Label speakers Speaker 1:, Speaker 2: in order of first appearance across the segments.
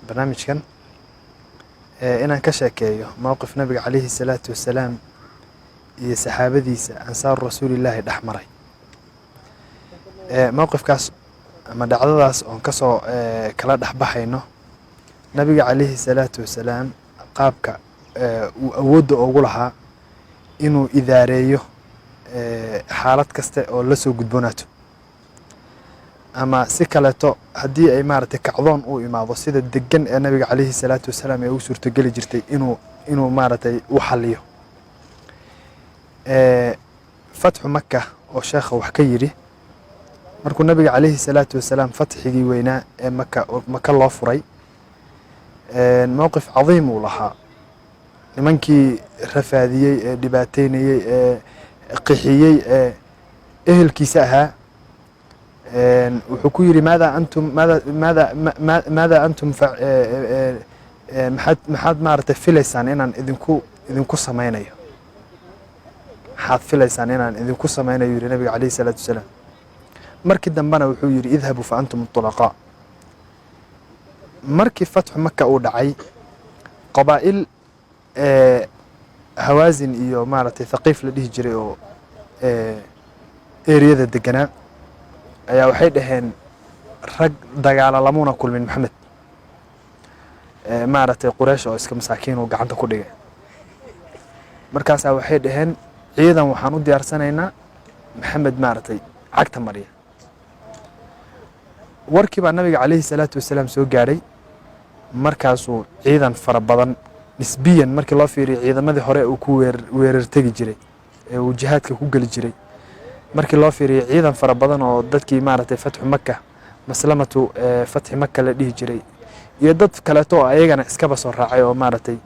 Speaker 1: barnaamijkan inaan ka sheekeeyo mowqif nabiga calayhi salaatu wasalaam iyo saxaabadiisa ansaaru rasuulillaahi dhex maray. mowqifkaas ama dhacdadaas oon kasoo kala dhex baxayno nabiga calayhi salaatu wasalaam qaabka uu awoodda ugu lahaa inuu idaareeyo xaalad kaste oo la soo gudboonaato, ama si kaleeto haddii ay maaragtay kacdoon uu imaado sida degan ee nabiga calayhi salaatu wasalaam ee u suurtogeli jirtay inuu maaragtay u xaliyo. fatxu maka oo sheekha wax ka yidhi markuu nabiga calayhi salaatu wasalaam fatxigii weynaa ee maka loo furay, mowqif cadiim uu lahaa. nimankii rafaadiyey ee dhibaateynayey ee qixiyey ee ehelkiisa ahaa, wuxuu ku yidhi maada antum maxaad maaragtay filaysaan inaan idinku samaynayo, maxaad filaysaan inaan idinku samaynayo yidhi nabiga calayhi salaatu wasalaam. markii dambena wuxuu yidhi idhabuu fa antum طulaqaa. markii fatxu maka uu dhacay, qabaa'il hawaasin iyo maaragtay thaqiif la dhihi jiray oo eriyada deganaa ayaa waxay dhaheen rag dagaala lamuuna kulmin maxamed, maaragtay quraysh oo iska masaakiin uu gacanta ku dhigay. markaasaa waxay dhaheen ciidan waxaan u diyaarsanaynaa maxamed maaragtay cagta mariya. warkii baa nabiga calayhi salaatu wasalaam soo gaadhay. markaasuu ciidan fara badan nisbiyan markii loo fiiriyo ciidamadii hore uu ku weerar tegi jiray ee uu jihaadka ku geli jiray, markii loo fiiriyo ciidan fara badan oo dadkii maaragtay fatxu maka maslamatu fatxi maka la dhihi jiray iyo dad kaleeto oo ayagana iskaba soo raacay oo maaragtay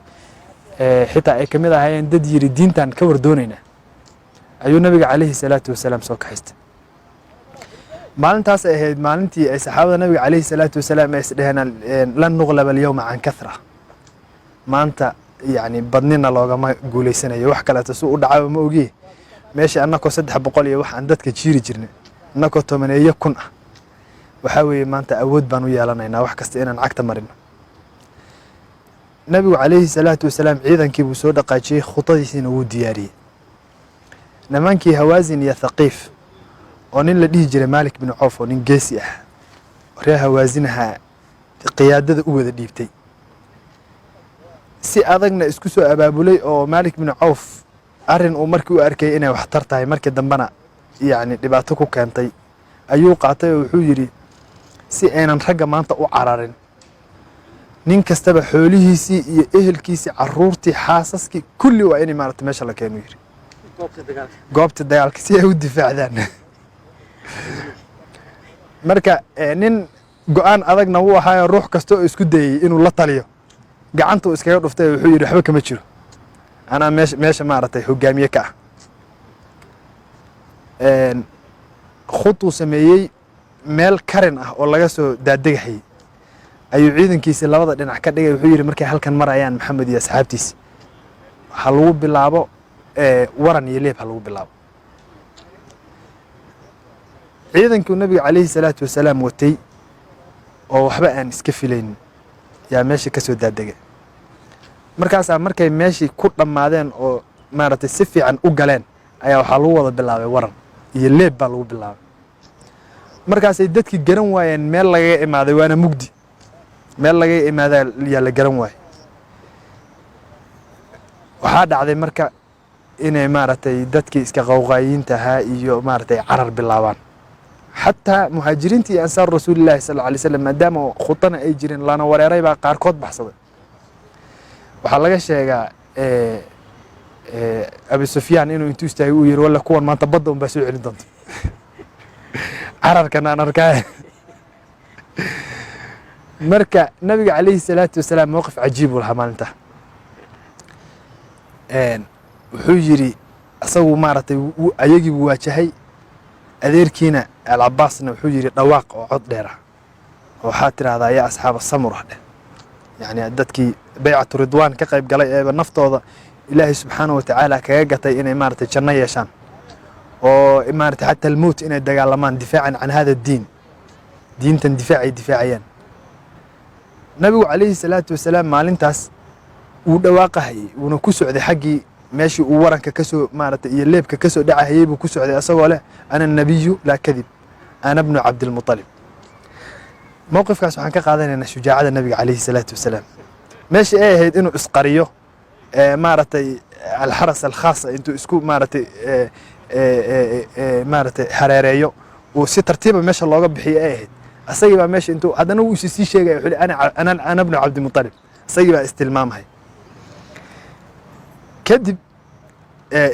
Speaker 1: xitaa ay kamid ahaayeen dad yiri diintan ka wardoonayna, ayuu nabiga calayhi salaatu wasalaam soo kaxaystay. maalintaas ay ahayd maalintii ay saxaabada nabiga calayhi salaatu wasalaam ay isdheheen lan nuqlaba alyawma can kahra, maanta yani badnina loogama guuleysanayo. wax kaleeto suu u dhacaba ma ogiye, meesha annakoo 300 iyo wax aan dadka jiiri jirnay annakoo 10,000 ah, waxaa weeye maanta awood baan u yeelanaynaa wax kasta inaan cagta marino. nabigu calayhi salaatu wasalaam ciidankii buu soo dhaqaajiyey, khudadiisiina wuu diyaariyey. nimankii hawaasin iyo thaqiif oo nin la dhihi jiray maalik bin cawf oo nin geesi ah reer hawaasinaha qiyaadada u wada dhiibtay, si adagna isku soo abaabulay oo maalik bin cawf arrin uu markii u arkay inay waxtar tahay markii dambena yacni dhibaato ku keentay ayuu qaatay oo wuxuu yidhi si aynan ragga maanta u cararin, nin kastaba xoolihiisii iyo ehelkiisii carruurtii xaasaskii kulli waa inay maaragtay meesha la keenu yidhi goobta dagaalka si ay u difaacdaan. marka nin go-aan adagna wuu ahaayo ruux kasta oo isku dayey inuu la taliyo gacanta uu iskaga dhuftay wuxuu yidhi waxba kama jiro, anaa meesha maaragtay hogaamiye ka ah. khuduu sameeyey meel karin ah oo laga soo daadegahayey ayuu ciidankiisi labada dhinac ka dhigay. wuxuu yidhi markay halkan marayaan maxamed iyo asxaabtiisi ha lagu bilaabo waran iyo leeb ha lagu bilaabo. ciidankuu nabiga calayhi salaatu wasalaam watay oo waxba aan iska filaynin yaa meeshii ka soo daadegay. markaasaa markay meeshii ku dhammaadeen oo maaragtay si fiican u galeen ayaa waxaa lagu wada bilaabay waran iyo leeb baa lagu bilaabay. markaasay dadkii garan waayeen meel lagaga imaaday, waana mugdi, meel lagaga imaadaa yaa la garan waayey. waxaa dhacday marka inay maaragtay dadkii iska qawqaayiinta ahaa iyo maaragtay carar bilaabaan. xataa muhaajiriintii iyo ansaaru rasuulillaahi sal alla alay slam maadaama khudana ay jireen lana wareeray baa qaarkood baxsaday. waxaa laga sheegaa abi sufyaan inuu intuu istaagay uu yidhi walla kuwan maanta badda unbaa soo celin doonta cararkan aan arkaa. marka nabiga calayhi salaatu wasalaam mowqif cajiib uu lahaa maalinta. wuxuu yidhi asagu maaragtay ayagii buu waajahay, adeerkiina alcabaasna wuxuu yidhi dhawaaq oo cod dheer ah oo waxaa tidhaahdaa yaa asxaaba samura dheh, yacni dadkii baycatu ridwaan ka qayb galay eeba naftooda ilaahay subxaanahu watacaala kaga gatay inay maaragtay janno yeeshaan oo maaragtay xataa almowt inay dagaalamaan difaacan can hada diin, diintan difaacay difaacayaan. nabigu calayhi salaatu wasalaam maalintaas wuu dhawaaqahayey wuuna ku socday xaggii meeshii uu waranka kasoo maaragtay iyo leebka kasoo dhacahayey buu ku socday asagoo leh ana nabiyu laa kadib ana bnu cabdilmuطalib mowqifkaas waxaan ka qaadanaynaa shujaacada nabiga calayhi salaatu wasalaam meeshii ay ahayd inuu isqariyo maaragtay alxaras alkhaasa intuu isku maaragtay maaragtay hareereeyo uu si tartiiba meesha looga bixiyo ay ahayd asagii baa meesha intuu haddana wuu sii sheegaya wuxuu leeyahay ana bnu cabdilmuطalib asagii baa istilmaamhay kadib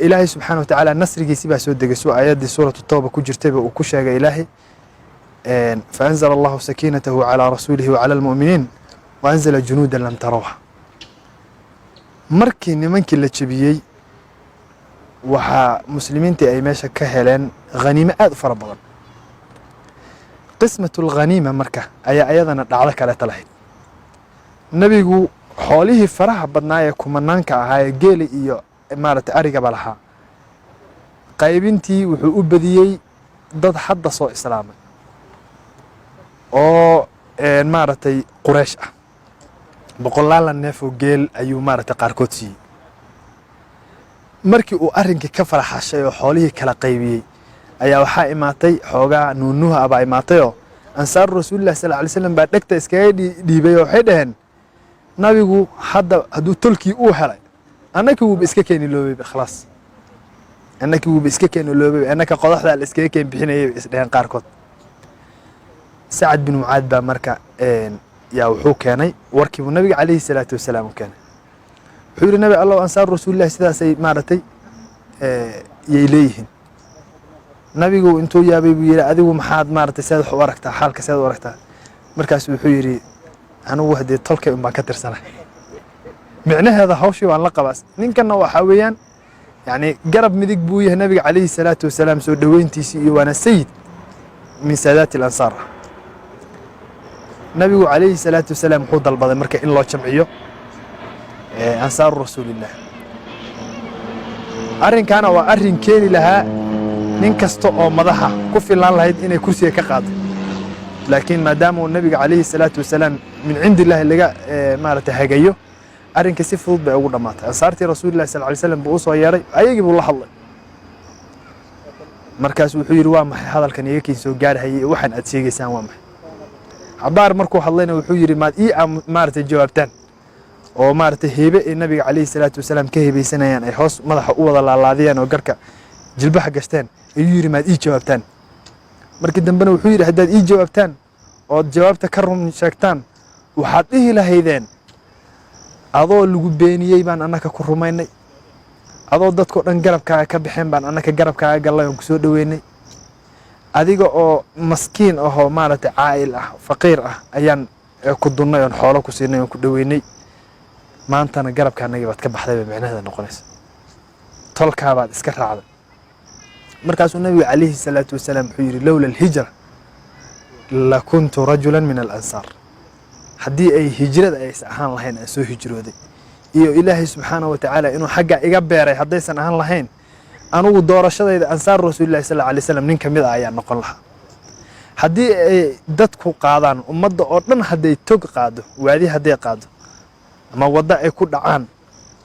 Speaker 1: ilaahay subxaana wa tacaala nasrigiisi baa soo degay suu aayaddii suuratu tawba ku jirtayba uu ku sheegay ilaahay faanzala allahu sakiinatahu calaa rasuulihi wacala almu'miniin waanzala junuudan lam tarawha markii nimankii la jebiyey waxaa muslimiintii ay meesha ka heleen haniimo aad u fara badan qismatu alghaniima marka ayaa ayadana dhacdo kaleeta lahayd nebigu xoolihii faraha badnaa ee kumanaanka ahaa ee geeli iyo maaragtay arigaba lahaa qaybintii wuxuu u badiyey dad hadda soo islaamay oo maaragtay quraysh ah boqolaala neefoo geel ayuu maaragtay qaarkood siiyey markii uu arrinkii ka faraxashay oo xoolihii kala qaybiyey ayaa waxaa imaatay xoogaa nuunuha abaa imaatayoo ansaaru rasuulillahi sal alay slam baa dhegta iskaga dhiibay oo waxay dhaheen nabigu hadda hadduu tolkii uu helay annakii wuuba iska keeni loobeyba khalaas annakii wuuba iska keeni loobeyba annaka qodaxdaa la iskaga keen bixinayay bay isdheheen qaarkood sacad bin mucaad baa marka yaa wuxuu keenay warkiibuu nabiga calayhi salaatu wasalaam u keenay wuxuu yidhi nabi allow ansaaru rasuulillahi sidaasay maaragtay yay leeyihiin nabigu intuu yaabay buu yidhi adigu maxaad maaragtay seed wax u aragtaa xaalka seed u aragtaa markaasu wuxuu yidhi anugu haddee tolkay un baan ka tirsanay micnaheeda hawshii waan la qabaas ninkanna waxaa weeyaan yacni garab midig buu yahay nabiga calayhi salaatu wasalaam soo dhoweyntiisii iyo waana sayid min saadaati alansaar nabigu calayhi salaatu wasalaam wuxuu dalbaday marka in loo jamciyo ansaaru rasuulillah arrinkaana waa arrin keeni lahaa nin kasta oo madaxa ku filaan lahayd inay kursiga ka qaado laakiin maadaama uu nabiga calayhi salaatu wasalaam min cindi illaahi laga maaragtay hagayo arrinka si fudud bay ugu dhammaatay ansaartii rasuulillahi sal alay slam buu u soo yeeray ayagii buu la hadlay markaasu wuxuu yidhi waa maxay hadalkan iga kiin soo gaarhayay waxaan aad sheegaysaan waa maxay cabaar markuu hadlayna wuxuu yidhi maad ii maaragtay jawaabtaan oo maaragtay heebe ay nabiga calayhi salaatu wasalaam ka hebaysanayaan ay hoos madaxa u wada laalaadiyaan oo garka jilbaha gashteen ayuu yidhi maad ii jawaabtaan markii dambena wuxuu yidhi haddaad ii jawaabtaan ood jawaabta ka run sheegtaan waxaad dhihi lahaydeen adoo lagu beeniyey baan annaka ku rumaynay adoo dadkao dhan garabkaaga ka baxeen baan annaka garabkaaga gallay oon ku soo dhoweynay adiga oo maskiin ahoo maaragtay caa'il ah faqiir ah ayaan ku dunnay oon xoolo ku siinay oon ku dhoweynay maantana garabkaanagii baad ka baxday bay micnaheeda noqonaysa tolkaabaad iska raacday markaasuu nabiga calayhi salaatu wasalaam wuxuu yidhi lowla alhijra lakuntu rajulan min alansaar haddii ay hijrada aysan ahaan lahayn aan soo hijrooday iyo ilaahay subxaanahu wa tacaala inuu xagga iga beeray haddaysan ahaan lahayn anugu doorashadayda ansaaru rasuulillahi sal alay slam nin ka mid ah ayaa noqon lahaa haddii ay dadku qaadaan ummadda oo dhan hadday tog qaado waadi hadday qaado ama waddo ay ku dhacaan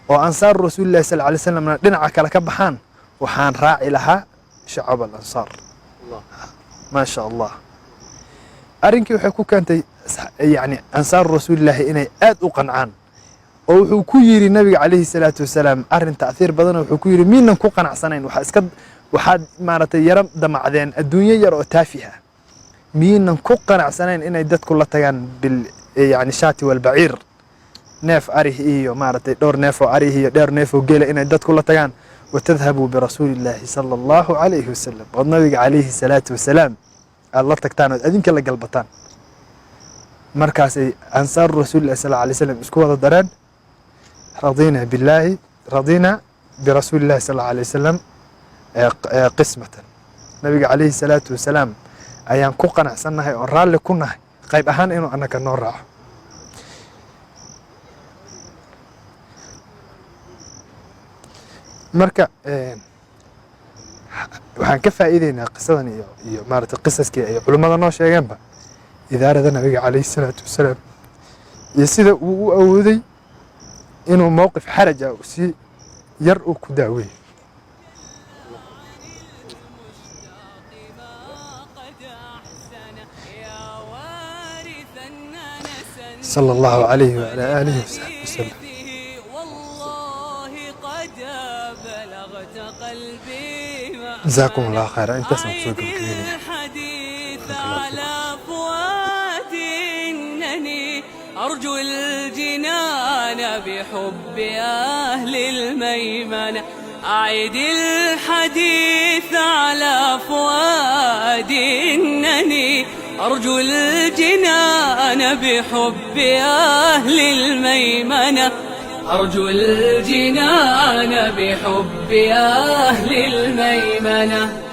Speaker 1: oo ansaaru rasuulillahi sal alay slamna dhinaca kale ka baxaan waxaan raaci lahaa shacab alansaar maa sha allah arrinkii waxay ku keentay yani ansaaru rasuulillaahi inay aad u qancaan oo wuxuu ku yidhi nabiga calayhi salaatu wasalaam arrin ta'hiir badanoo wuxuu ku yidhi miinan ku qanacsanayn waxaad maaragtay yaro damacdeen adduunyo yar oo taafih ah miinan ku qanacsanayn inay dadku la tagaan bil yani shaati walbaciir neef arih iyo maaragtay dhowr neef oo arih iyo dheer neef oo geela inay dadku la tagaan watadhabuu birasuulillaahi sala allahu calayhi wasalam ood nabiga calayhi salaatu wasalaam aad la tagtaan ood adinka la galbataan markaasay ansaaru rasuulillahi sal alay slam isku wada dareen radina billaahi radina birasuulillahi sal alay wasalam qismatan nabiga calayhi salaatu wasalaam ayaan ku qanacsannahay oo raalli ku nahay qayb ahaan inuu annaka noo raaco marka waxaan ka faa'iideynaa qisadan iyo maaragtay qisaskii ay culimmada noo sheegeenba idaarada nabiga calayhi salaatu wasalaam يسيده وأودي إنه موقف حرج أو سي يرؤ كداوي. صلى الله عليه وعلى آله وصحبه وسلم. جزاكم الله خيرا. انت سمسوق
Speaker 2: الحديث على فؤادي إنني أرجو الجنان بحب أهل الميمنة. أعد الحديث على فؤادي إنني أرجو الجنان بحب أهل الميمنة. أرجو الجنان بحب أهل الميمنة.